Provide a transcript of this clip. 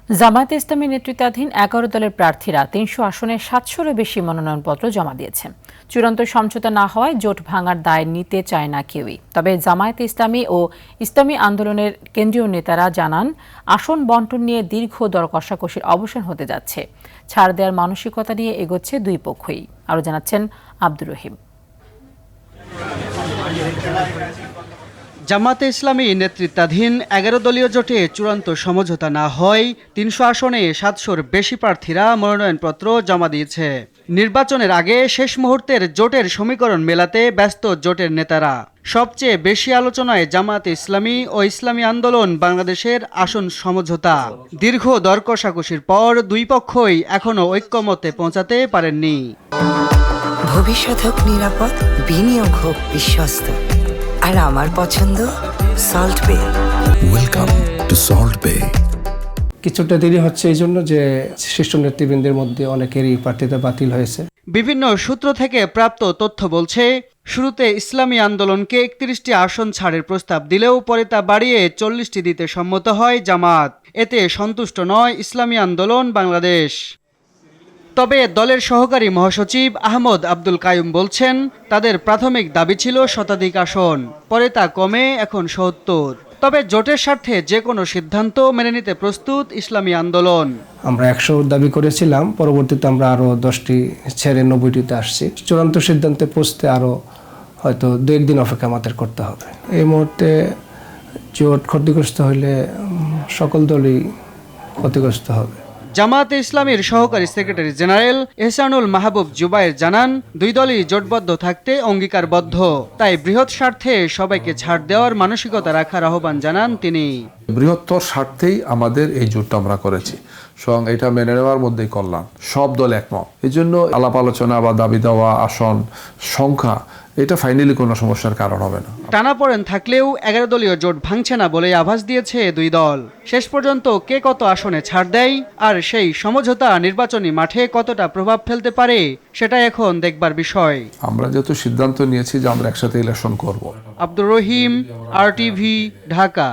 জামায়াতে ইসলামী নেতৃত্বাধীন ১১ দলের প্রার্থীরা ৩০০ আসনে ৭০০-এরও বেশি মনোনয়নপত্র জমা দিয়েছে। চূড়ান্ত সমঝোতা না হওয়ায় জোট ভাঙার দায় নিতে চায় না কেউই। তবে জামায়াতে ইসলামী ও ইসলামী আন্দোলনের কেন্দ্রীয় নেতারা জানান, আসন বণ্টন নিয়ে দীর্ঘ দর কষাকষির অবসান হতে যাচ্ছে। ছাড় দেওয়ার মানসিকতা নিয়ে এগোচ্ছে দুই পক্ষই। আরও জানাচ্ছেন আব্দুর রহিম। জামায়াতে ইসলামী নেতৃত্বাধীন ১১ দলীয় জোটে চূড়ান্ত সমঝোতা না হয় ৩০০ আসনে ৭০০-র বেশি প্রার্থীরা মনোনয়নপত্র জমা দিয়েছে। নির্বাচনের আগে শেষ মুহূর্তের জোটের সমীকরণ মেলাতে ব্যস্ত জোটের নেতারা। সবচেয়ে বেশি আলোচনায় জামায়াতে ইসলামী ও ইসলামী আন্দোলন বাংলাদেশের আসন সমঝোতা। দীর্ঘ দর কষাকষির পর দুই পক্ষই এখনো ঐক্যমতে পৌঁছাতে পারেননি। ভবিষ্যৎ হোক নিরাপদ, বিনিয়োগ হোক বিশ্বস্ত, আর আমার পছন্দ সল্ট বে। ওয়েলকাম টু সল্ট বে। কিছুটা দেরি হচ্ছে এই জন্য যে শীর্ষ নেতৃবৃন্দের মধ্যে অনেকেরই প্রার্থিতা বাতিল হয়েছে। বিভিন্ন সূত্র থেকে প্রাপ্ত তথ্য বলছে, শুরুতে ইসলামী আন্দোলনকে ৩১টি আসন ছাড়ের প্রস্তাব দিলেও পরে তা বাড়িয়ে ৪০টি দিতে সম্মত হয় জামাত। এতে সন্তুষ্ট নয় ইসলামী আন্দোলন বাংলাদেশ। তবে দলের সহকারী মহাসচিব আহমদ আব্দুল কাইয়ুম বলছেন, তাদের প্রাথমিক দাবি ছিল শতাধিক আসন, পরে তা কমে এখন ৭০। তবে জোটের স্বার্থে যে কোনো সিদ্ধান্ত মেনে নিতে প্রস্তুত ইসলামী আন্দোলন। আমরা ১০০ দাবি করেছিলাম, পরবর্তীতে আমরা আরো 10টি ছেড়ে 90টিতে আসছি। চূড়ান্ত সিদ্ধান্তে পৌঁছতে আরো হয়তো ২-১ দিন অপেক্ষা আমাদের করতে হবে। এই মুহূর্তে জোট ক্ষতিগ্রস্ত হলে সকল দলই ক্ষতিগ্রস্ত হবে। জামায়াতে ইসলামীর সহকারী সেক্রেটারি জেনারেল এহসানুল মাহবুব জুবায়ের জানান, দুই দলই জোটবদ্ধ থাকতে অঙ্গীকারবদ্ধ। তাই বৃহৎ স্বার্থে সবাইকে ছাড় দেওয়ার মানসিকতা রাখার আহ্বান জানান তিনি। বৃহত্তর স্বার্থেই আমাদের এই জোটটা আমরা করেছি, স্বয়ং এটা মেনে নেওয়ার মধ্যেই কল্যাণ। সব দল একমত। এই জন্য আলাপ আলোচনা বা দাবি দেওয়া, আসন সংখ্যা, এটা ফাইনালি কোনো সমস্যার কারণ হবে না। টানাপোড়েন থাকলেও ১১ দলীয় জোট ভাঙছে না বলে আভাস দিয়েছে দুই দল। শেষ পর্যন্ত কে কত আসনে ছাড় দেয় আর সেই সমঝোতা নির্বাচনী মাঠে কতটা প্রভাব ফেলতে পারে, সেটা এখন দেখবার বিষয়। আমরা যেহেতু সিদ্ধান্ত নিয়েছি যে আমরা একসাথে ইলেকশন করব। আব্দুর রহিম, RTV, ঢাকা।